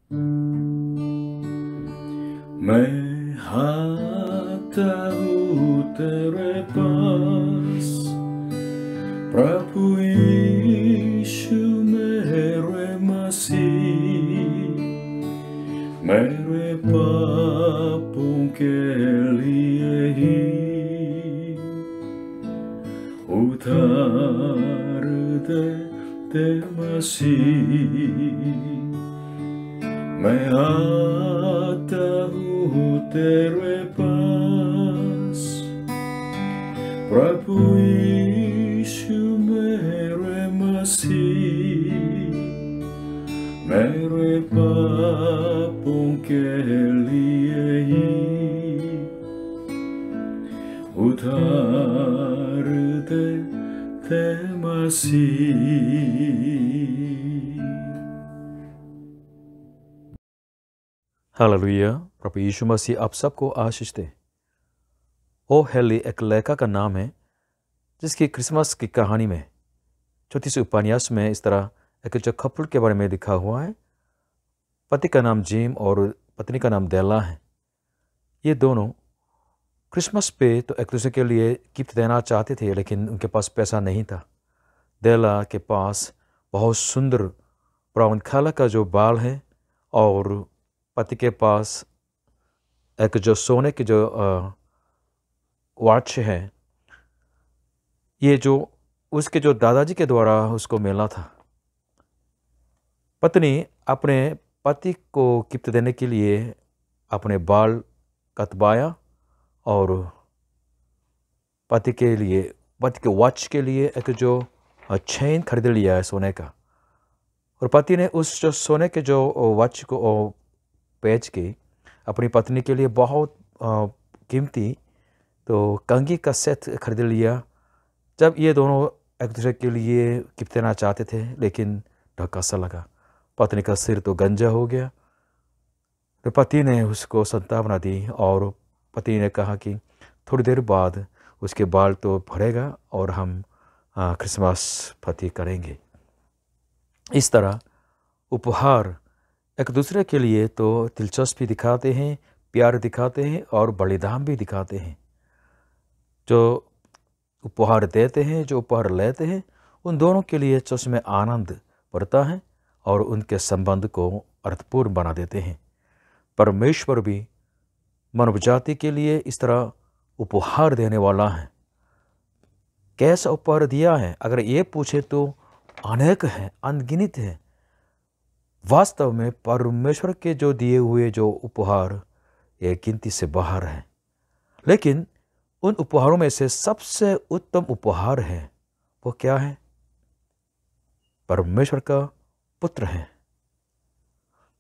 मैं आता हूँ तेरे पास, प्रभु यीशु मेरे मसीह, मेरे पापों के लिए ही उधार दे मसीह। मैं आता हूँ तेरे पास, प्रभु यीशु मेरे मसीह, मेरे पापों के लिए ही उधार दे मसीह। हालेलुया। प्रभु यीशु मसीह आप सबको आशीष दे। ओ हेली एक लेखक का नाम है जिसकी क्रिसमस की कहानी में छोटी सी उपन्यास में इस तरह एक जो कपल के बारे में लिखा हुआ है। पति का नाम जिम और पत्नी का नाम डेला है। ये दोनों क्रिसमस पे तो एक दूसरे के लिए गिफ्ट देना चाहते थे, लेकिन उनके पास पैसा नहीं था। डेला के पास बहुत सुंदर ब्राउन कलर का जो बाल है और पति के पास एक जो सोने की जो वॉच है, ये जो उसके जो दादाजी के द्वारा उसको मिला था। पत्नी अपने पति को गिफ्ट देने के लिए अपने बाल कटवाया और पति के वॉच के लिए एक जो चेन खरीद लिया है सोने का। और पति ने उस जो सोने के जो वॉच को बेच के अपनी पत्नी के लिए बहुत कीमती तो कंघी का सेट खरीद लिया। जब ये दोनों एक दूसरे के लिए गिफ्ट देना चाहते थे, लेकिन धक्का सा लगा। पत्नी का सिर तो गंजा हो गया। तो पति ने उसको सांत्वना दी और पति ने कहा कि थोड़ी देर बाद उसके बाल तो भरेगा और हम क्रिसमस पार्टी करेंगे। इस तरह उपहार एक दूसरे के लिए तो दिलचस्पी दिखाते हैं, प्यार दिखाते हैं और बलिदान भी दिखाते हैं। जो उपहार देते हैं, जो उपहार लेते हैं, उन दोनों के लिए सच में आनंद बढ़ता है और उनके संबंध को अर्थपूर्ण बना देते हैं। परमेश्वर भी मानव जाति के लिए इस तरह उपहार देने वाला है। कैसा उपहार दिया है? अगर ये पूछे तो अनेक है, अनगिनत है। वास्तव में परमेश्वर के जो दिए हुए जो उपहार ये गिनती से बाहर है, लेकिन उन उपहारों में से सबसे उत्तम उपहार है वो क्या है? परमेश्वर का पुत्र है।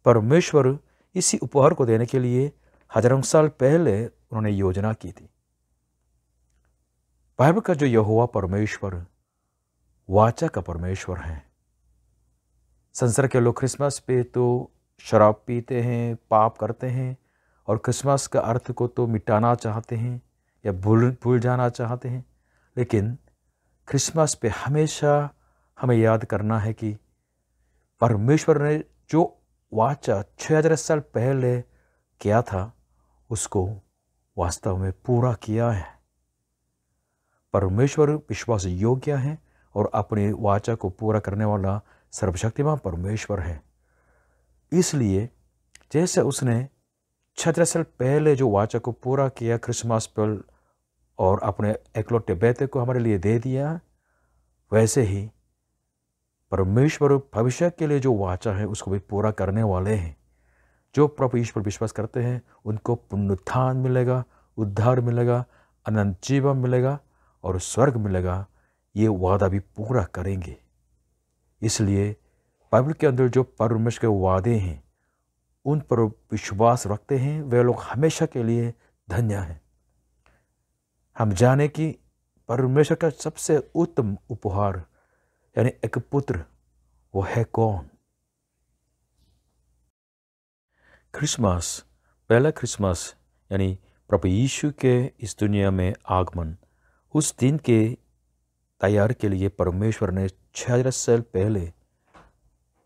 परमेश्वर इसी उपहार को देने के लिए हजारों साल पहले उन्होंने योजना की थी। बाइबल का जो यहोवा परमेश्वर वाचा का परमेश्वर है। संसार के लोग क्रिसमस पे तो शराब पीते हैं, पाप करते हैं और क्रिसमस का अर्थ को तो मिटाना चाहते हैं या भूल जाना चाहते हैं। लेकिन क्रिसमस पे हमेशा हमें याद करना है कि परमेश्वर ने जो वाचा 6000 साल पहले किया था उसको वास्तव में पूरा किया है। परमेश्वर विश्वास योग्य है और अपने वाचा को पूरा करने वाला सर्वशक्तिमान परमेश्वर है। इसलिए जैसे उसने 6000 साल पहले जो वाचा को पूरा किया क्रिसमस पर और अपने एकलौते बेटे को हमारे लिए दे दिया, वैसे ही परमेश्वर भविष्य के लिए जो वाचा है उसको भी पूरा करने वाले हैं। जो प्रभु यीशु पर विश्वास करते हैं उनको पुनरुत्थान मिलेगा, उद्धार मिलेगा, अनंत जीवन मिलेगा और स्वर्ग मिलेगा। ये वादा भी पूरा करेंगे। इसलिए बाइबल के अंदर जो परमेश्वर के वादे हैं उन पर विश्वास रखते हैं वे लोग हमेशा के लिए धन्य हैं। हम जाने कि परमेश्वर का सबसे उत्तम उपहार यानी एक पुत्र, वो है कौन? क्रिसमस, पहला क्रिसमस यानी प्रभु यीशु के इस दुनिया में आगमन, उस दिन के तैयार के लिए परमेश्वर ने 6000 साल पहले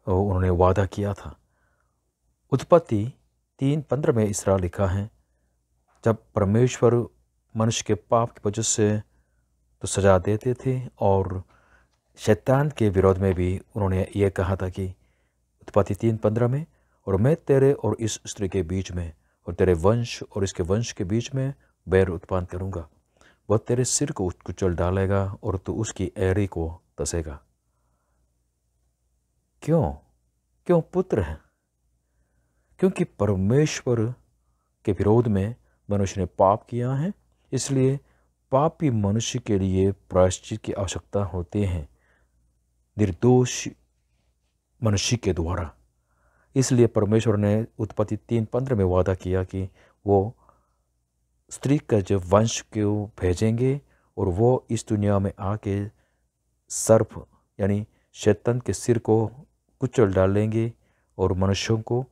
उन्होंने वादा किया था। उत्पत्ति 3:15 में इस तरह लिखा है, जब परमेश्वर मनुष्य के पाप की वजह से तो सजा देते थे और शैतान के विरोध में भी उन्होंने ये कहा था कि उत्पत्ति 3:15 में, और मैं तेरे और इस स्त्री के बीच में और तेरे वंश और इसके वंश के बीच में बैर उत्पन्न करूँगा। वह तेरे सिर को कुचल डालेगा और तू उसकी एड़ी को तसेगा। क्यों पुत्र है? क्योंकि परमेश्वर के विरोध में मनुष्य ने पाप किया है, इसलिए पापी मनुष्य के लिए प्रायश्चित की आवश्यकता होती है निर्दोष मनुष्य के द्वारा। इसलिए परमेश्वर ने उत्पत्ति 3:15 में वादा किया कि वो स्त्री का जो वंश को भेजेंगे और वो इस दुनिया में आके सर्प यानी शैतान के सिर को कुचल डालेंगे और मनुष्यों को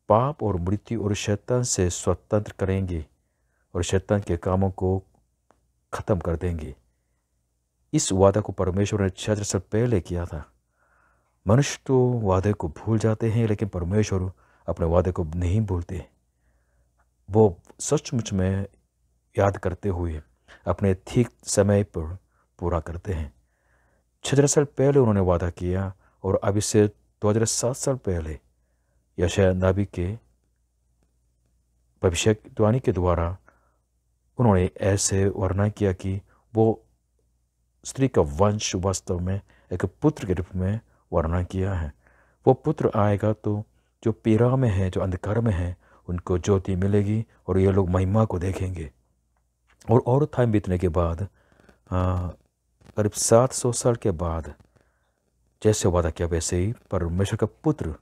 पाप और मृत्यु और शैतान से स्वतंत्र करेंगे और शैतान के कामों को ख़त्म कर देंगे। इस वादा को परमेश्वर ने 6,000 साल पहले किया था। मनुष्य तो वादे को भूल जाते हैं, लेकिन परमेश्वर अपने वादे को नहीं भूलते। वो सचमुच में याद करते हुए अपने ठीक समय पर पूरा करते हैं। 6,000 साल पहले उन्होंने वादा किया और अभी से 2007 साल पहले यशायाह नबी के भविष्यवाणी के द्वारा उन्होंने ऐसे वर्णन किया कि वो स्त्री का वंश वास्तव में एक पुत्र के रूप में वर्णन किया है। वो पुत्र आएगा तो जो पीड़ा में है, जो अंधकार में है, उनको ज्योति मिलेगी और ये लोग महिमा को देखेंगे। और टाइम बीतने के बाद करीब 700 साल के बाद जैसे वादा किया वैसे ही परमेश्वर का पुत्र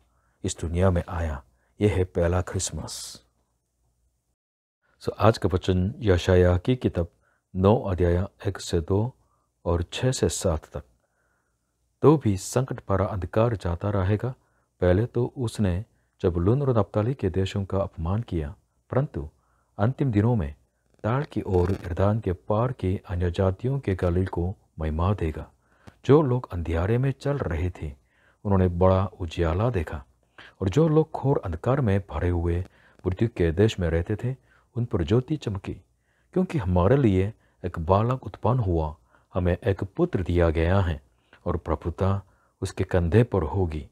इस दुनिया में आया। यह है पहला क्रिसमस। आज का वचन यशायाह की किताब 9 अध्याय 1 से 2 और 6 से 7 तक। तो भी संकट भरा अंधकार जाता रहेगा। पहले तो उसने जबूलून और नप्ताली के देशों का अपमान किया, परंतु अंतिम दिनों में ताड़ की ओर यरदान के पार के अन्य जातियों के गलील को महिमा देगा। जो लोग अंधियारे में चल रहे थे उन्होंने बड़ा उजियाला देखा, और जो लोग घोर अंधकार में भरे हुए मृत्यु के देश में रहते थे उन पर ज्योति चमकी। क्योंकि हमारे लिए एक बालक उत्पन्न हुआ, हमें एक पुत्र दिया गया है और प्रभुता उसके कंधे पर होगी,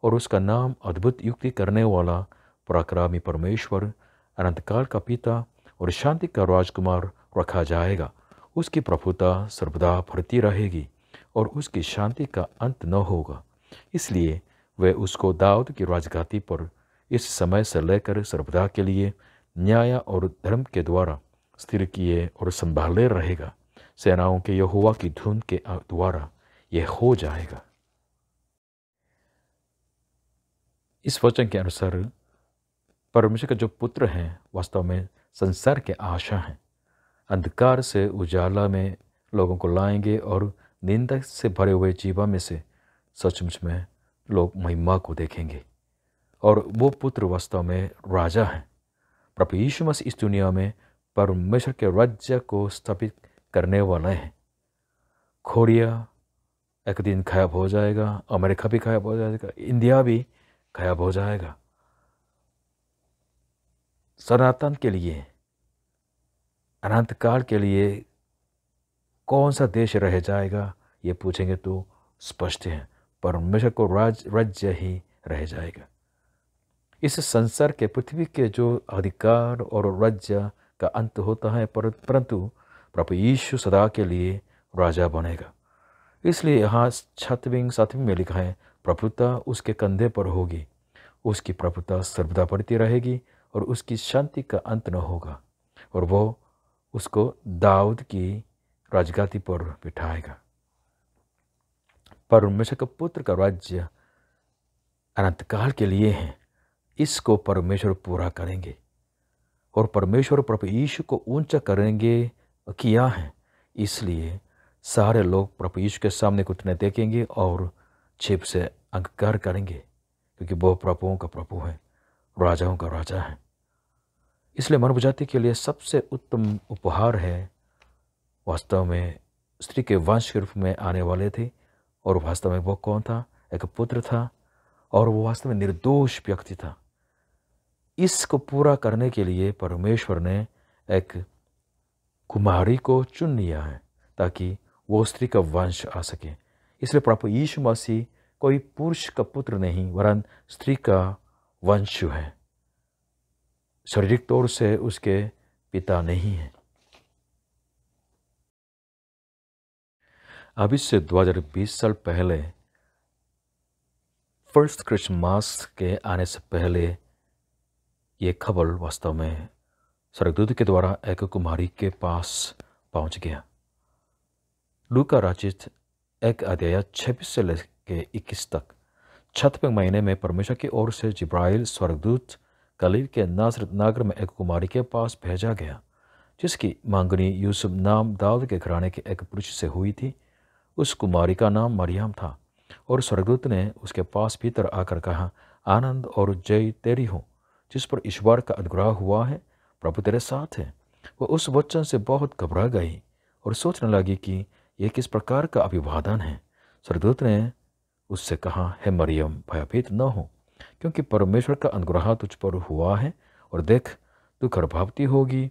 और उसका नाम अद्भुत युक्ति करने वाला, पराक्रमी परमेश्वर, अनंतकाल का पिता और शांति का राजकुमार रखा जाएगा। उसकी प्रभुता सर्वदा भरती रहेगी और उसकी शांति का अंत न होगा। इसलिए वे उसको दाऊद की राजगादी पर इस समय से लेकर सर्वदा के लिए न्याय और धर्म के द्वारा स्थिर किए और संभाले रहेगा। सेनाओं के यहोवा की धुन के द्वारा यह हो जाएगा। इस वचन के अनुसार परमेश्वर का जो पुत्र हैं वास्तव में संसार के आशा हैं। अंधकार से उजाला में लोगों को लाएंगे और निंदा से भरे हुए जीवन में से सचमुच में लोग महिमा को देखेंगे। और वो पुत्र वास्तव में राजा हैं। प्रभु यीशु मसीह इस दुनिया में परमेश्वर के राज्य को स्थापित करने वाला है। खोड़िया एक दिन गायब हो जाएगा, अमेरिका भी गायब हो जाएगा, इंडिया भी गायब हो जाएगा। सनातन के लिए, अनंतकाल के लिए कौन सा देश रह जाएगा ये पूछेंगे तो स्पष्ट है, परमेश्वर को राज्य ही रह जाएगा। इस संसार के पृथ्वी के जो अधिकार और राज्य का अंत होता है, परंतु प्रभु यीशु सदा के लिए राजा बनेगा। इसलिए यहाँ 7वीं में लिखा है, प्रभुता उसके कंधे पर होगी, उसकी प्रभुता सर्वदा बढ़ती रहेगी और उसकी शांति का अंत न होगा, और वो उसको दाऊद की राजगादी पर बिठाएगा। परमेश्वर का पुत्र का राज्य अनंतकाल के लिए है। इसको परमेश्वर पूरा करेंगे और परमेश्वर प्रभु यीशु को ऊंचा करेंगे किया है। इसलिए सारे लोग प्रभु यीशु के सामने घुटने देखेंगे और छिप से अंगीकार करेंगे, क्योंकि वो प्रभुओं का प्रभु है, राजाओं का राजा है। इसलिए मानव जाति के लिए सबसे उत्तम उपहार है वास्तव में स्त्री के वंश के रूप में आने वाले थे। और वास्तव में वो कौन था? एक पुत्र था, और वो वास्तव में निर्दोष व्यक्ति था। इसको पूरा करने के लिए परमेश्वर ने एक कुमारी को चुन लिया है ताकि वो स्त्री का वंश आ सके। इसलिए प्रभु यीशु मसीह कोई पुरुष का पुत्र नहीं वरन स्त्री का वंश है, शारीरिक तौर से उसके पिता नहीं है। अभी से 2020 साल पहले फर्स्ट क्रिसमस के आने से पहले ये खबर वास्तव में स्वर्गदूत के द्वारा एक कुमारी के पास पहुंच गया। लूका रचित 1 अध्याय 26 से लेकर 21 तक 6वें महीने में परमेश्वर की ओर से जिब्राइल स्वर्गदूत गलील के नासरत नगर में एक कुमारी के पास भेजा गया जिसकी मांगनी यूसुफ नाम दाऊद के घराने के एक पुरुष से हुई थी। उस कुमारी का नाम मरियम था और स्वर्गदूत ने उसके पास भीतर आकर कहा, आनंद और जय तेरी हो जिस पर ईश्वर का अनुग्रह हुआ है, प्रभु तेरे साथ है। वह उस वचन से बहुत घबरा गई और सोचने लगी कि यह किस प्रकार का अभिवादन है। स्वर्गदूत ने उससे कहा, हे मरियम, भयभीत न हो, क्योंकि परमेश्वर का अनुग्रह तुझ पर हुआ है और देख तू गर्भवती होगी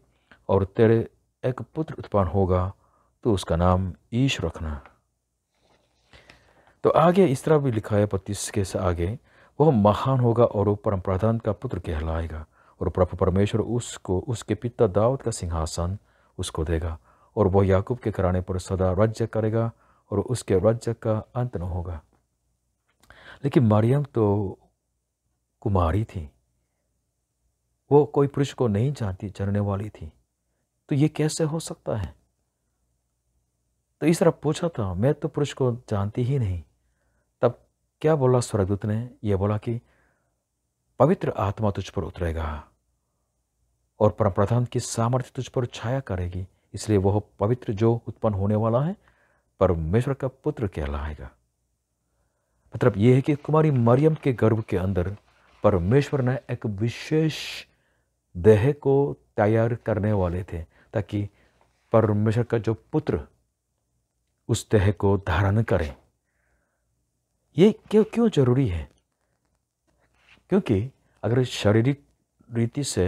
और तेरे एक पुत्र उत्पन्न होगा, तो उसका नाम यीशु रखना। तो आगे इस तरह भी लिखा है 32 के से आगे, वह महान होगा और परम प्रधान का पुत्र कहलाएगा और प्रभु परमेश्वर उसको उसके पिता दाऊद का सिंहासन उसको देगा और वह याकूब के घराने पर सदा राज्य करेगा और उसके राज्य का अंत न होगा। लेकिन मरियम तो कुमारी थी, वो कोई पुरुष को नहीं जानने वाली थी, तो ये कैसे हो सकता है? तो इस तरह पूछा था, मैं तो पुरुष को जानती ही नहीं। तब क्या बोला स्वर्गदूत ने? यह बोला कि पवित्र आत्मा तुझ पर उतरेगा और परमप्रधान की सामर्थ्य तुझ पर छाया करेगी, इसलिए वह पवित्र जो उत्पन्न होने वाला है परमेश्वर का पुत्र कहलाएगा। मतलब यह है कि कुमारी मरियम के गर्भ के अंदर परमेश्वर ने एक विशेष देह को तैयार करने वाले थे ताकि परमेश्वर का जो पुत्र उस देह को धारण करे। ये क्यों जरूरी है? क्योंकि अगर शारीरिक रीति से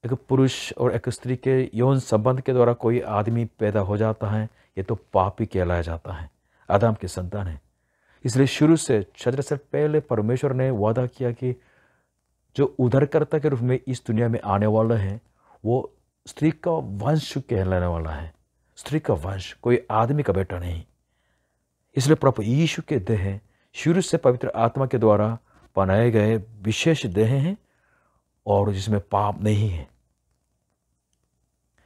एक पुरुष और एक स्त्री के यौन संबंध के द्वारा कोई आदमी पैदा हो जाता है, ये तो पापी कहलाया जाता है, आदम की संतान है। इसलिए शुरू से सजर से पहले परमेश्वर ने वादा किया कि जो उद्धारकर्ता के रूप में इस दुनिया में आने वाला है वो स्त्री का वंश कहलाने वाला है। स्त्री का वंश, कोई आदमी का बेटा नहीं। इसलिए प्रभु यीशु के देह शुरू से पवित्र आत्मा के द्वारा बनाए गए विशेष देह हैं और जिसमें पाप नहीं है।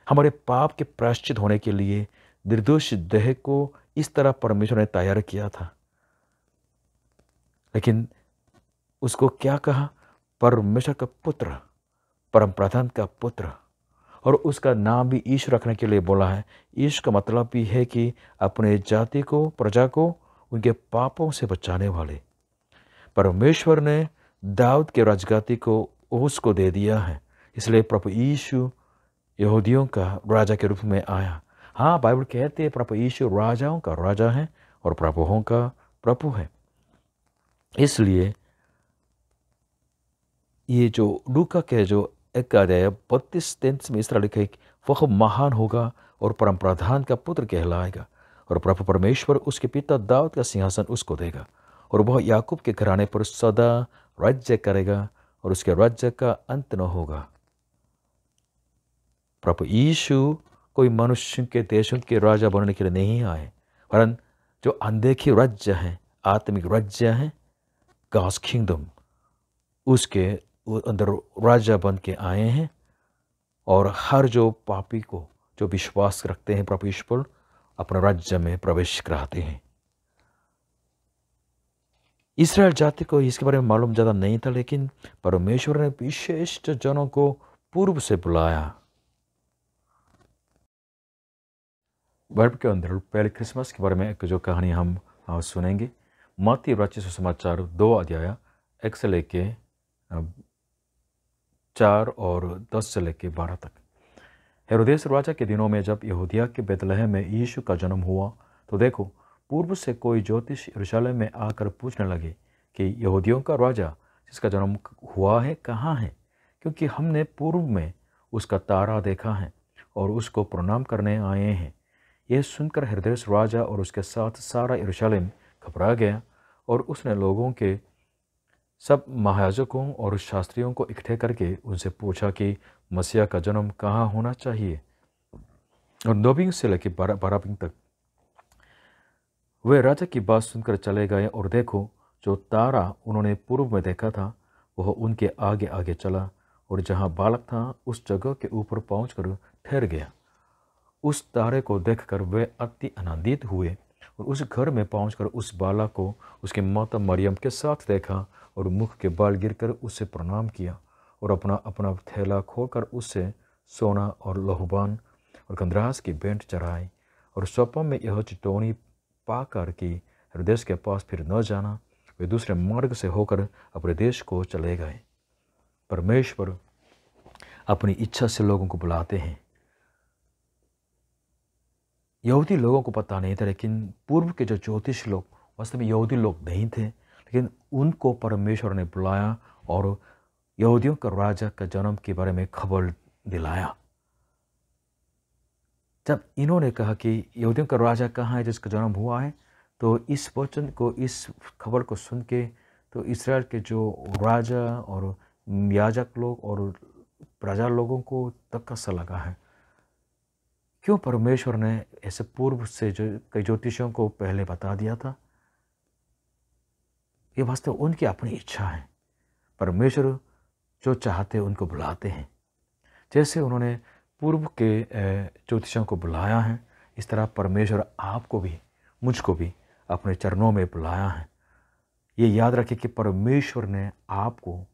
हमारे पाप के प्रायश्चित होने के लिए निर्दोष देह को इस तरह परमेश्वर ने तैयार किया था। लेकिन उसको क्या कहा? परमेश्वर का पुत्र, परम प्रधान का पुत्र, और उसका नाम भी यीशु रखने के लिए बोला है। यीशु का मतलब भी है कि अपने जाति को, प्रजा को उनके पापों से बचाने वाले। परमेश्वर ने दाऊद के राजगादी को उसको दे दिया है, इसलिए प्रभु यीशु यहूदियों का राजा के रूप में आया। हाँ, बाइबल कहते हैं प्रभु यीशु राजाओं का राजा है और प्रभुओं का प्रभु है। इसलिए ये जो लूका के जो 1 अध्याय 32-33 में इस तरह लिखा है कि वह महान होगा और परम प्रधान का पुत्र कहलाएगा और प्रभु परमेश्वर उसके पिता दाऊद का सिंहासन उसको देगा और वह याकूब के घराने पर सदा राज्य करेगा और उसके राज्य का अंत न होगा। प्रभु यीशु कोई मनुष्य के देशों के राजा बनने के लिए नहीं आए, वरन जो अनदेखी राज्य है, आत्मिक राज्य है, गॉड्स किंगडम, उसके अंदर राजा बन के आए हैं और हर जो पापी को जो विश्वास रखते हैं प्रभु यीशु पर अपने राज्य में प्रवेश कराते हैं। इस्राएल जाति को इसके बारे में मालूम ज़्यादा नहीं था, लेकिन परमेश्वर ने विशेष जनों को पूर्व से बुलाया। बाइबल के अंदर पहले क्रिसमस के बारे में एक जो कहानी हम सुनेंगे, मत्ती रचित सुसमाचार 2 अध्याय 1 से लेके 4 और 10 से लेके 12 तक। हेरोदेस राजा के दिनों में जब यहूदिया के बैतलहम में यीशु का जन्म हुआ, तो देखो पूर्व से कोई ज्योतिष यरूशलेम में आकर पूछने लगे कि यहूदियों का राजा जिसका जन्म हुआ है कहाँ है, क्योंकि हमने पूर्व में उसका तारा देखा है और उसको प्रणाम करने आए हैं। यह सुनकर हेरोदेस राजा और उसके साथ सारा यरूशलेम घबरा गया और उसने लोगों के सब महायाजकों और शास्त्रियों को इकट्ठे करके उनसे पूछा कि मसीहा का जन्म कहाँ होना चाहिए। और 9वीं से लेकर 12वीं तक वे राजा की बात सुनकर चले गए और देखो, जो तारा उन्होंने पूर्व में देखा था वह उनके आगे आगे चला और जहाँ बालक था उस जगह के ऊपर पहुंचकर ठहर गया। उस तारे को देखकर वे अति आनंदित हुए और उस घर में पहुंचकर उस बालक को उसकी माता मरियम के साथ देखा और मुख के बाल गिरकर उससे प्रणाम किया और अपना अपना थैला खोलकर उससे सोना और लहूबान और गंधरास की भेंट चढ़ाई और स्वप्न में यह चितौनी पाकर कि हेरोदेस के पास फिर न जाना, वे दूसरे मार्ग से होकर अपने देश को चले गए। परमेश्वर अपनी इच्छा से लोगों को बुलाते हैं। यहूदी लोगों को पता नहीं था, लेकिन पूर्व के जो ज्योतिष लोग वास्तव में यहूदी लोग नहीं थे, लेकिन उनको परमेश्वर ने बुलाया और यहूदियों का राजा का जन्म के बारे में खबर दिलाया। जब इन्होंने कहा कि यहूदियों का राजा कहाँ है जिसका जन्म हुआ है, तो इस वचन को, इस खबर को सुन के तो इसराइल के जो राजा और याजक लोग और प्रजा लोगों को धक्का सा लगा है। क्यों परमेश्वर ने ऐसे पूर्व से जो कई ज्योतिषियों को पहले बता दिया था? ये वास्तव उनकी अपनी इच्छा है। परमेश्वर जो चाहते उनको बुलाते हैं। जैसे उन्होंने पूर्व के ज्योतिषियों को बुलाया है, इस तरह परमेश्वर आपको भी, मुझको भी अपने चरणों में बुलाया है। ये याद रखें कि परमेश्वर ने आपको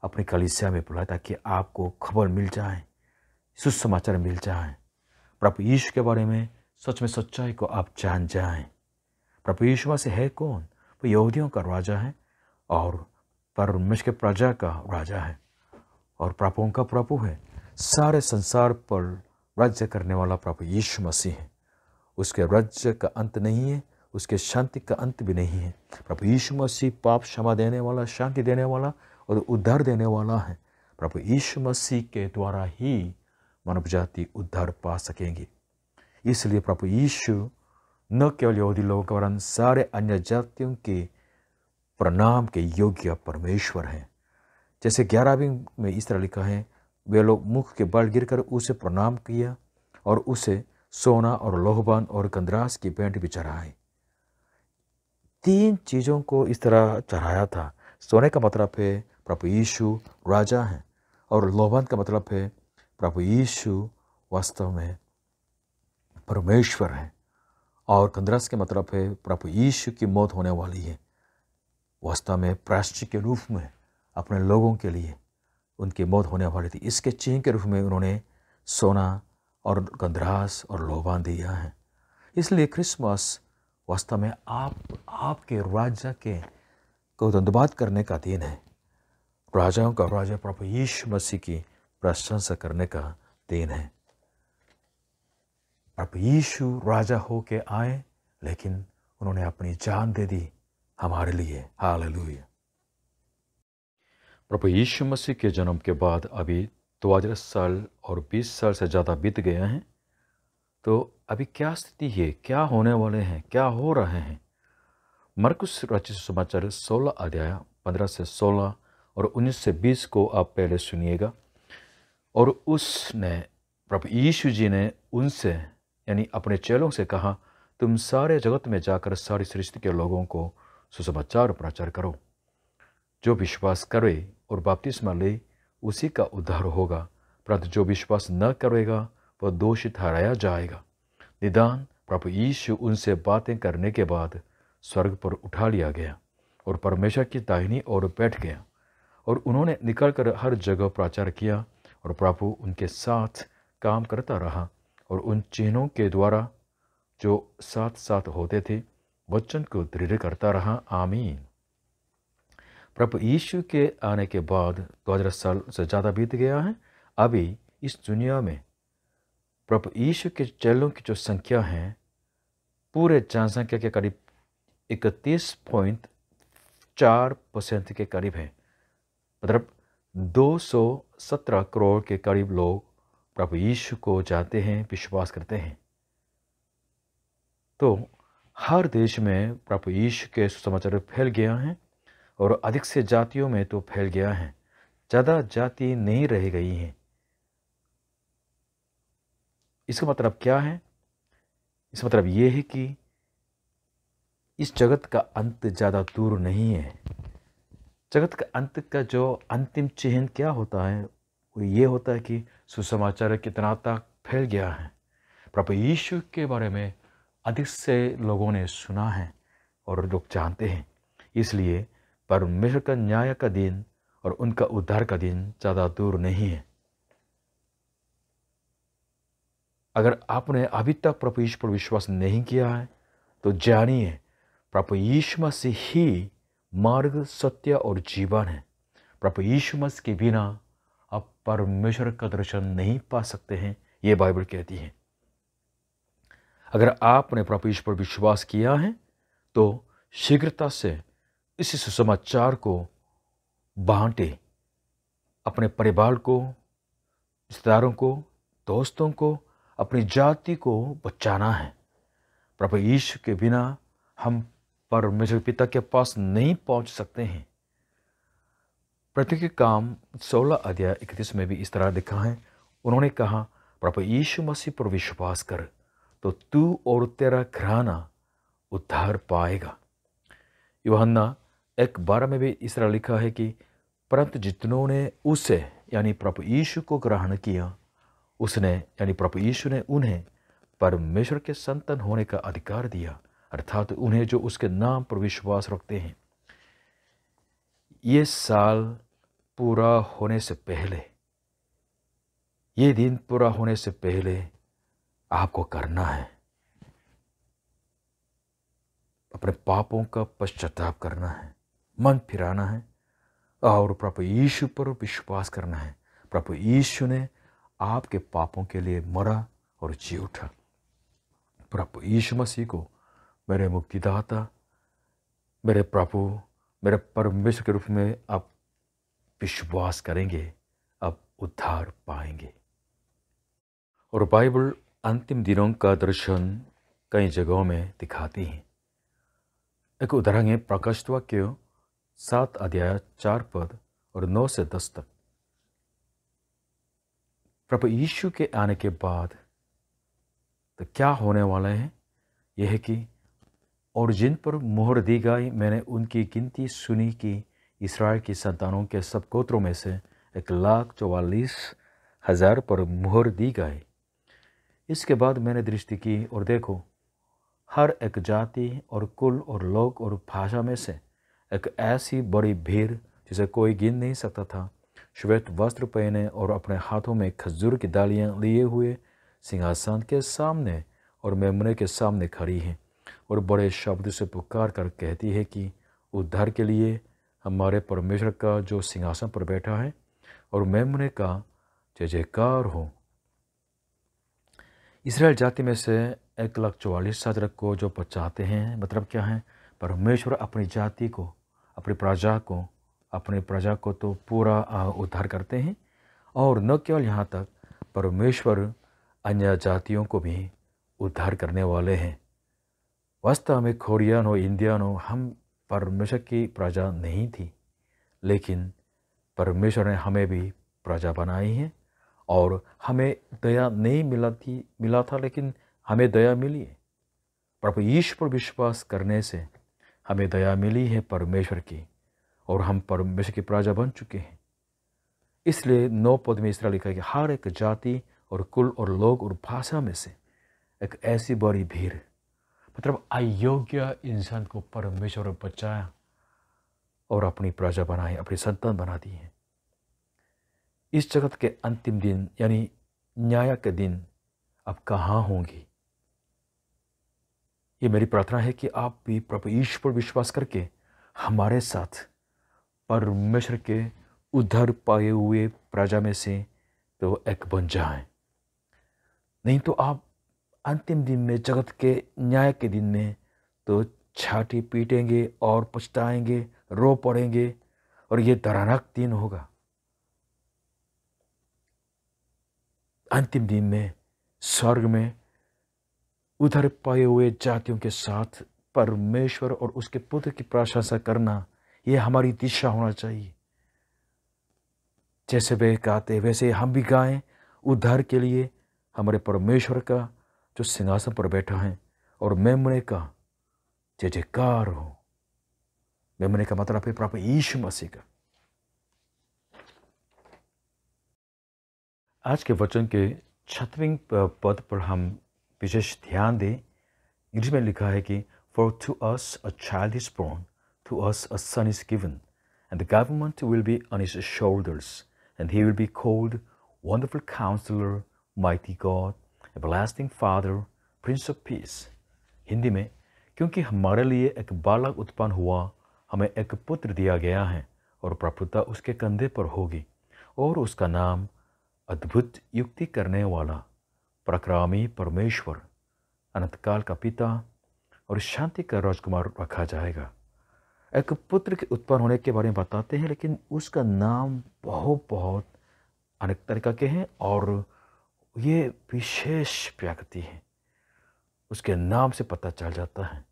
अपनी कलीसिया में बुलाया ताकि आपको खबर मिल जाए, सुसमाचार मिल जाए, प्रभु यीशु के बारे में सच में सच्चाई को आप जान जाएं। प्रभु यीशु मसीह है कौन? वो यहूदियों का राजा है और परमेश्वर के प्रजा का राजा है और प्रभुओं का प्रभु है। सारे संसार पर राज्य करने वाला प्रभु यीशु मसीह है। उसके राज्य का अंत नहीं है, उसके शांति का अंत भी नहीं है। प्रभु यीशु मसीह पाप क्षमा देने वाला, शांति देने वाला और उद्धार देने वाला है। प्रभु यीशु मसीह के द्वारा ही मानव जाति उद्धार पा सकेंगे। इसलिए प्रभु यीशु न केवल यहूदी लोगों के वरन सारे अन्य जातियों के प्रणाम के योग्य परमेश्वर हैं। जैसे 11वीं में इस तरह लिखा है, वे लोग मुख के बल गिरकर उसे प्रणाम किया और उसे सोना और लोहबान और गंधरास की भेंट भी चढ़ाई। 3 चीज़ों को इस तरह चढ़ाया था। सोने का मतलब है प्रभु यीशु राजा है और लोहबान का मतलब है प्रभु यीशु वास्तव में परमेश्वर है और गंधरास के मतलब है प्रभु यीशु की मौत होने वाली है, वास्तव में प्रायश्चित के रूप में अपने लोगों के लिए उनकी मौत होने वाली थी। इसके चिन्ह के रूप में उन्होंने सोना और गंधरास और लोहबान दिया है। इसलिए क्रिसमस वास्तव में आपके राजा के को धन्यवाद करने का दिन है। राजाओं का राजा प्रभु यीशु मसीह की प्रशंसा करने का दिन है। प्रभु यीशु राजा होके आए, लेकिन उन्होंने अपनी जान दे दी हमारे लिए। हालेलुया। प्रभु यीशु मसीह के जन्म के बाद अभी 2000 साल और 20 साल से ज़्यादा बीत गए हैं। तो अभी क्या स्थिति है, क्या होने वाले हैं, क्या हो रहे हैं? मरकुस रचित समाचार 16 अध्याय 15 से 16 और 19 से 20 को आप पहले सुनिएगा। और उसने प्रभु यीशु जी ने उनसे यानी अपने चेलों से कहा, तुम सारे जगत में जाकर सारी सृष्टि के लोगों को सुसमाचार प्रचार करो। जो विश्वास करे और बपतिस्मा ले उसी का उद्धार होगा, परंतु जो विश्वास न करेगा वह दोषी ठहराया जाएगा। निदान प्रभु यीशु उनसे बातें करने के बाद स्वर्ग पर उठा लिया गया और परमेश्वर की दाहिनी ओर बैठ गया। और उन्होंने निकलकर हर जगह प्रचार किया और प्रभु उनके साथ काम करता रहा और उन चिन्हों के द्वारा जो साथ साथ होते थे वचन को दृढ़ करता रहा। आमीन। प्रभु यीशु के आने के बाद 2000 साल से ज़्यादा बीत गया है। अभी इस दुनिया में प्रभु यीशु के चेलों की जो संख्या है पूरे जनसंख्या के करीब 31.4% के करीब है। मतलब 217 करोड़ के करीब लोग प्रभु यीशु को जानते हैं, विश्वास करते हैं। तो हर देश में प्रभु यीशु के सुसमाचार फैल गया है और अधिक से जातियों में तो फैल गया है, ज़्यादा जाति नहीं रह गई हैं। इसका मतलब क्या है? इसका मतलब ये है कि इस जगत का अंत ज़्यादा दूर नहीं है। जगत का अंत का जो अंतिम चिन्ह क्या होता है, वो ये होता है कि सुसमाचार कितना तक फैल गया है। प्रभु यीशु के बारे में अधिक से लोगों ने सुना है और लोग जानते हैं। इसलिए परमेश्वर का न्याय का दिन और उनका उद्धार का दिन ज़्यादा दूर नहीं है। अगर आपने अभी तक प्रभु यीशु पर विश्वास नहीं किया है तो जानिए, प्रभु यीशु मसीह ही मार्ग, सत्य और जीवन है। प्रभु यीशु मसीह के बिना आप परमेश्वर का दर्शन नहीं पा सकते हैं, ये बाइबल कहती है। अगर आपने प्रभु यीशु पर विश्वास किया है तो शीघ्रता से इस सुसमाचार को बांटे, अपने परिवार को, रिश्तेदारों को, दोस्तों को, अपनी जाति को बचाना है। प्रभु यीशु के बिना हम परमेश्वर पिता के पास नहीं पहुंच सकते हैं। प्रतीक काम 16 अध्याय 31 में भी इस तरह लिखा है। उन्होंने कहा, प्रभु यीशु मसीह पर विश्वास कर तो तू और तेरा घराना उद्धार पाएगा। यूहन्ना 1:12 में भी इस तरह लिखा है कि परंतु जितनों ने उसे यानी प्रभु यीशु को ग्रहण किया, उसने यानी प्रभु यीशु ने उन्हें परमेश्वर के संतान होने का अधिकार दिया, अर्थात उन्हें जो उसके नाम पर विश्वास रखते हैं। ये साल पूरा होने से पहले, ये दिन पूरा होने से पहले आपको करना है, अपने पापों का पश्चाताप करना है, मन फिराना है और प्रभु यीशु पर विश्वास करना है। प्रभु यीशु ने आपके पापों के लिए मरा और जी उठा। प्रभु यीशु मसीह को मेरे मुक्तिदाता, मेरे प्रभु, मेरे परमेश्वर के रूप में आप विश्वास करेंगे, आप उद्धार पाएंगे। और बाइबल अंतिम दिनों का दर्शन कई जगहों में दिखाती है। एक उदाहरण है प्रकाशवाक्य 7 अध्याय 4 पद और 9 से 10 तक। प्रभु यीशु के आने के बाद तो क्या होने वाला है, यह है कि और जिन पर मोहर दी गई, मैंने उनकी गिनती सुनी कि इस्राएल की संतानों के सब गोत्रों में से 1,44,000 पर मोहर दी गई। इसके बाद मैंने दृष्टि की और देखो, हर एक जाति और कुल और लोग और भाषा में से एक ऐसी बड़ी भीड़ जिसे कोई गिन नहीं सकता था, श्वेत वस्त्र पहने और अपने हाथों में खजूर की डालियां लिए हुए सिंहासन के सामने और मेमने के सामने खड़ी है और बड़े शब्द से पुकार कर कहती है कि उद्धार के लिए हमारे परमेश्वर का जो सिंहासन पर बैठा है और मेमने का जय जयकार हो। इस्राएल जाति में से 1,44,000 को जो बचाते हैं, मतलब क्या है, परमेश्वर अपनी जाति को, अपनी प्रजा को तो पूरा उद्धार करते हैं। और न केवल यहाँ तक, परमेश्वर अन्य जातियों को भी उद्धार करने वाले हैं। वास्तव में कोरियन हो, इंडियन हो, हम परमेश्वर की प्रजा नहीं थी, लेकिन परमेश्वर ने हमें भी प्रजा बनाई है और हमें दया नहीं मिला था, लेकिन हमें दया मिली है। प्रभु यीशु पर विश्वास करने से हमें दया मिली है परमेश्वर की और हम परमेश्वर की प्रजा बन चुके हैं। इसलिए 9 पद में इस तरह लिखा है कि हर एक जाति और कुल और लोग और भाषा में से एक ऐसी बड़ी भीड़, मतलब अयोग्य इंसान को परमेश्वर ने बचाया और अपनी प्रजा बनाई, अपनी संतान बना दी है। इस जगत के अंतिम दिन यानी न्याय के दिन अब कहाँ होंगी? ये मेरी प्रार्थना है कि आप भी प्रभु यीशु पर विश्वास करके हमारे साथ परमेश्वर के उद्धार पाए हुए प्रजा में से तो एक बन जाएं। नहीं तो आप अंतिम दिन में, जगत के न्याय के दिन में तो छाती पीटेंगे और पछताएंगे, रो पड़ेंगे और ये दर्दनाक दिन होगा। अंतिम दिन में स्वर्ग में उधर पाए हुए जातियों के साथ परमेश्वर और उसके पुत्र की प्रशंसा करना, यह हमारी दिशा होना चाहिए। जैसे वे गाते वैसे हम भी गाएं उद्धार के लिए हमारे परमेश्वर का जो सिंहासन पर बैठा है, और मेमने का जय जयकार हो। मेमने का मतलब है प्रभु यीशु मसीह का। आज के वचन के 6वें पद पर हम विशेष ध्यान दें। इंग्लिश में लिखा है कि For to us a child is born, to us a son is given, and the government will be on his shoulders, and he will be called Wonderful Counselor, Mighty God, Everlasting Father, Prince of Peace। Hindi में, क्योंकि हमारे लिए एक बालक उत्पन्न हुआ, हमें एक पुत्र दिया गया है, और प्रभुता उसके कंधे पर होगी, और उसका नाम अद्भुत युक्ति करने वाला, पराक्रमी परमेश्वर, अनंतकाल का पिता और शांति का राजकुमार रखा जाएगा। एक पुत्र के उत्पन्न होने के बारे में बताते हैं, लेकिन उसका नाम बहुत अनेक तरीक़ा के हैं, और ये विशेष व्यक्ति है, उसके नाम से पता चल जाता है।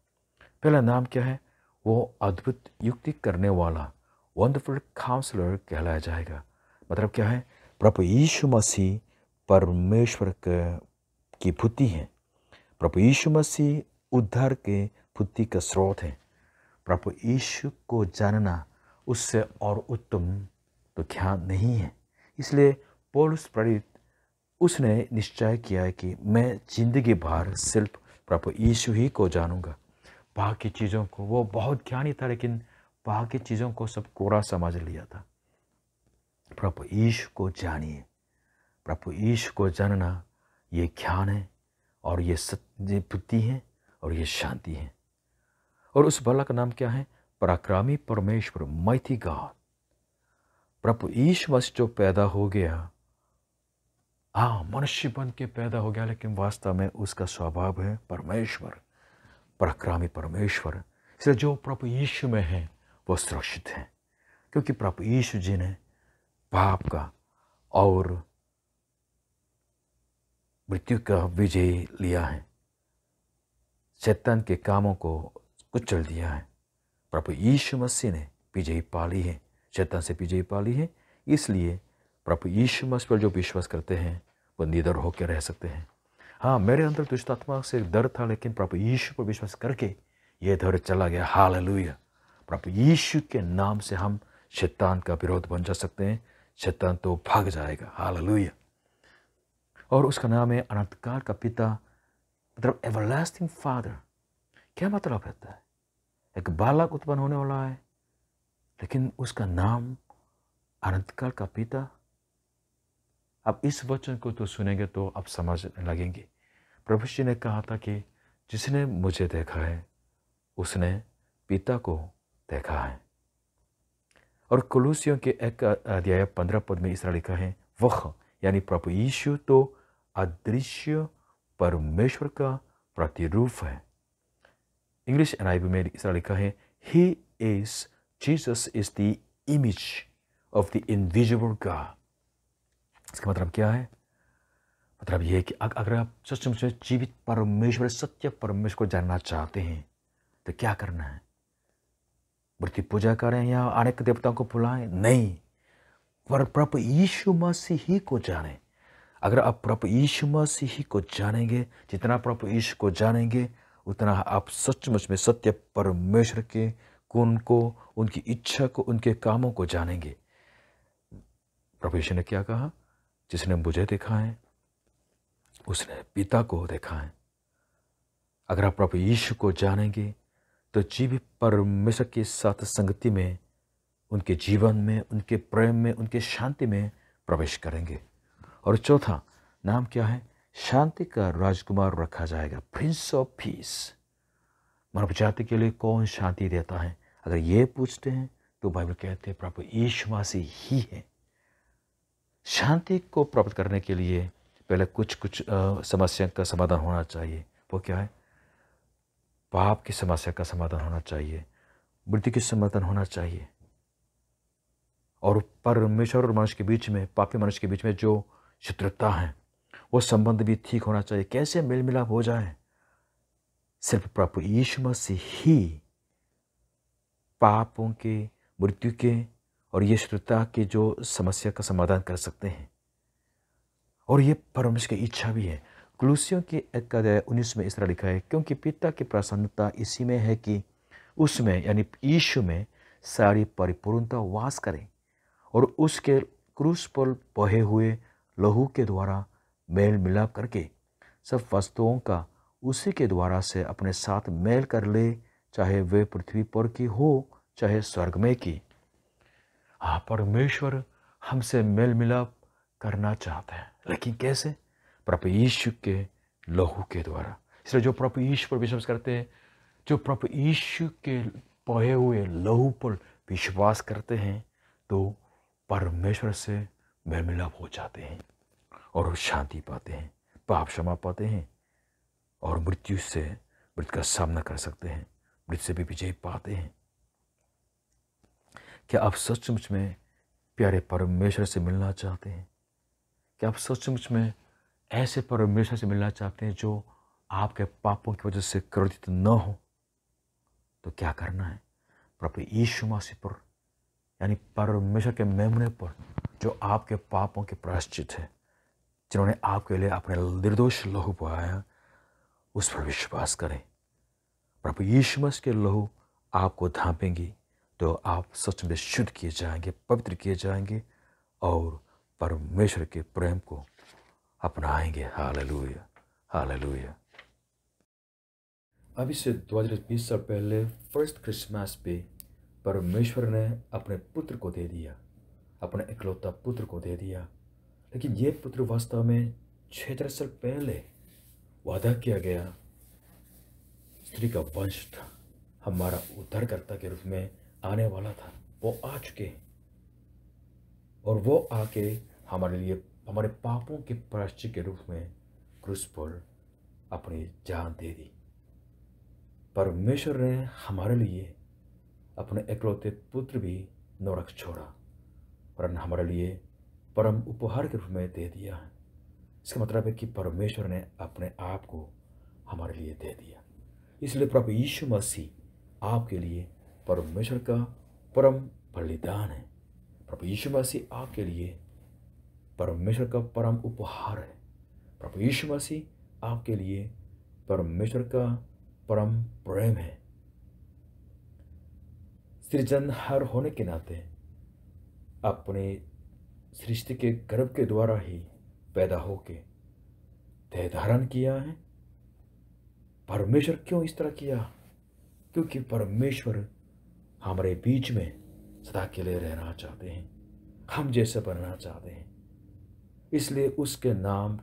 पहला नाम क्या है? वो अद्भुत युक्ति करने वाला, वंडरफुल काउंसलर कहलाया जाएगा। मतलब क्या है? प्रभु यीशु मसीह परमेश्वर की बुद्धि है। प्रभु यीशु मसीह उद्धार के बुद्धि का स्रोत है। प्रभु यीशु को जानना उससे और उत्तम तो क्या नहीं है। इसलिए पौलुस प्रेरित उसने निश्चय किया है कि मैं जिंदगी भर सिर्फ प्रभु यीशु ही को जानूंगा। बाकी चीज़ों को, वो बहुत ज्ञानी था, लेकिन बाकी चीज़ों को सब कोरा समझ लिया था। प्रभु यीशु को जानिए। प्रभु यीशु को जानना ये ज्ञान है, और ये सत्य बुद्धि है, और ये शांति है। और उस बालक का नाम क्या है? पराक्रमी परमेश्वर, माइटी गॉड। प्रभु यीशु मसीह जो पैदा हो गया, मनुष्य बन के पैदा हो गया, लेकिन वास्तव में उसका स्वभाव है परमेश्वर, पराक्रमी परमेश्वर। इसलिए जो प्रभु यीशु में है वो सुरक्षित है, क्योंकि प्रभु यीशु जी ने पाप का और मृत्यु का विजय लिया है, शैतान के कामों को कुचल दिया है। प्रभु यीशु मसीह ने विजय पाली है, शैतान से विजय पाली है। इसलिए प्रभु यीशु मसीह पर जो विश्वास करते हैं वो निडर होकर रह सकते हैं। मेरे अंदर दुष्ट आत्मा से डर था, लेकिन प्रभु यीशु पर विश्वास करके ये डर चला गया। हालेलुया। प्रभु यीशु के नाम से हम शैतान का विरोध बन जा सकते हैं, शैतान तो भाग जाएगा। हालेलुया। और उसका नाम है अनंतकाल का पिता, मतलब एवरलास्टिंग फादर। क्या मतलब रहता है? एक बालक उत्पन्न होने वाला है, लेकिन उसका नाम अनंतकाल का पिता। अब इस वचन को तो सुनेंगे तो अब समझने लगेंगे। प्रभु जी ने कहा था कि जिसने मुझे देखा है उसने पिता को देखा है। और कुलुसियों के 1 अध्याय 15 पद में इस तरह लिखा है, वह यानी प्रभु यीशु तो अदृश्य परमेश्वर का प्रतिरूप है। इंग्लिश NIV में इस तरह लिखा है, He is, Jesus is the image of the invisible God। इसका मतलब क्या है? मतलब यह है कि अगर आप सचमुच में जीवित परमेश्वर, सत्य परमेश्वर को जानना चाहते हैं तो क्या करना है? मूर्ति पूजा करें या अनेक देवताओं को बुलाएं? नहीं, पर प्रभु यीशु मसीह ही को जानें। अगर आप प्रभु यीशु मसीह ही को जानेंगे, जितना प्रभु यीशु को जानेंगे उतना आप सचमुच में सत्य परमेश्वर के गुण को, उनकी इच्छा को, उनके कामों को जानेंगे। प्रभु यीशु ने क्या कहा? जिसने मुझे देखा है उसने पिता को देखा है। अगर आप प्रभु यीशु को जानेंगे तो जीवित परमेश्वर के साथ संगति में, उनके जीवन में, उनके प्रेम में, उनके शांति में प्रवेश करेंगे। और चौथा नाम क्या है? शांति का राजकुमार रखा जाएगा, प्रिंस ऑफ पीस। मानव जाति के लिए कौन शांति देता है? अगर ये पूछते हैं तो बाइबल कहते हैं प्रभु यीशु मसीह ही है। शांति को प्राप्त करने के लिए पहले कुछ समस्या का समाधान होना चाहिए। वो क्या है? पाप की समस्या का समाधान होना चाहिए, मृत्यु की समाधान होना चाहिए, और परमेश्वर और मनुष्य के बीच में, पापी मनुष्य के बीच में जो शत्रुता है वो संबंध भी ठीक होना चाहिए। कैसे मेल मिलाप हो जाए? सिर्फ प्रभु यीशु मसीह ही पापों के, मृत्यु के और ये शत्रुता की जो समस्या का समाधान कर सकते हैं। और ये परमेश्वर की इच्छा भी है। कुलुस्सियों की 1:19 में इस तरह लिखा है, क्योंकि पिता की प्रसन्नता इसी में है कि उसमें यानी यीशु में सारी परिपूर्णता वास करे और उसके क्रूस पर बहे हुए लहू के द्वारा मेल मिलाप करके सब वस्तुओं का उसी के द्वारा से अपने साथ मेल कर ले, चाहे वे पृथ्वी पर की हो चाहे स्वर्ग में की। हाँ, परमेश्वर हमसे मेल मिलाप करना चाहता है, लेकिन कैसे? प्रभु यीशु के लहू के द्वारा। इसलिए जो प्रभु यीशु पर विश्वास करते हैं, जो प्रभु यीशु के बहे हुए लहू पर विश्वास करते हैं, तो परमेश्वर से मेल मिलाप हो जाते हैं और शांति पाते हैं, पाप क्षमा पाते हैं और मृत्यु का सामना कर सकते हैं, मृत्यु से भी विजय पाते हैं। क्या आप सचमुच में प्यारे परमेश्वर से मिलना चाहते हैं? क्या आप सचमुच में ऐसे परमेश्वर से मिलना चाहते हैं जो आपके पापों की वजह से क्रोधित न हो? तो क्या करना है? प्रभु यीशु मसीह पर यानी परमेश्वर के मेमने पर, जो आपके पापों के प्रायश्चित है, जिन्होंने आपके लिए अपने निर्दोष लहू बहाया, उस पर विश्वास करें। प्रभु यीशु मसीह के लहू आपको धांपेंगी तो आप सच में शुद्ध किए जाएंगे, पवित्र किए जाएंगे और परमेश्वर के प्रेम को अपनाएंगे। Hallelujah, hallelujah. अभी से 2020 साल पहले फर्स्ट क्रिसमस पे परमेश्वर ने अपने पुत्र को दे दिया, अपने इकलौता पुत्र को दे दिया। लेकिन ये पुत्र वास्तव में 6,000 साल पहले वादा किया गया स्त्री का वंश था, हमारा उद्धारकर्ता के रूप में आने वाला था। वो आ चुके और वो आके हमारे लिए हमारे पापों के प्रायश्चित के रूप में क्रूस पर अपनी जान दे दी। परमेश्वर ने हमारे लिए अपने इकलौते पुत्र भी नरक छोड़ा और हमारे लिए परम उपहार के रूप में दे दिया है। इसका मतलब है कि परमेश्वर ने अपने आप को हमारे लिए दे दिया। इसलिए प्रभु यीशु मसीह आपके लिए परमेश्वर का परम बलिदान है। प्रभु यीशु मसीह आपके लिए परमेश्वर का परम उपहार है। प्रभु यीशु मसीह आपके लिए परमेश्वर का परम प्रेम है। सृजनहार होने के नाते अपने सृष्टि के गर्भ के द्वारा ही पैदा होके देह धारण किया है। परमेश्वर क्यों इस तरह किया? क्योंकि परमेश्वर हमारे बीच में सदा के लिए रहना चाहते हैं, हम जैसे बनना चाहते हैं। इसलिए उसके नाम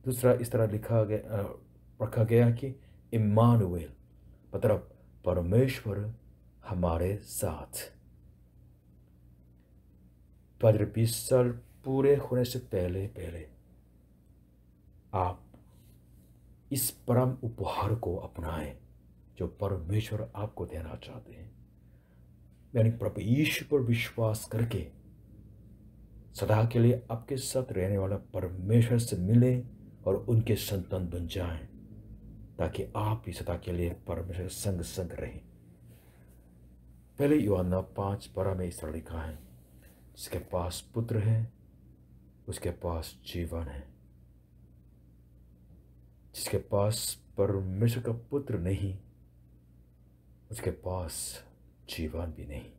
दूसरा इस तरह रखा गया कि इम्मानुएल, मतलब परमेश्वर हमारे साथ। 2020 साल पूरे होने से पहले आप इस परम उपहार को अपनाएं जो परमेश्वर आपको देना चाहते हैं, यानी प्रभु यीशु पर विश्वास करके सदा के लिए आपके साथ रहने वाला परमेश्वर से मिले और उनके संतान बन जाएं, ताकि आप भी सदा के लिए परमेश्वर संग संग रहें। पहले यूहन्ना 5:12 में इस तरह लिखा है, जिसके पास पुत्र है उसके पास जीवन है, जिसके पास परमेश्वर का पुत्र नहीं उसके पास जीवन भी नहीं।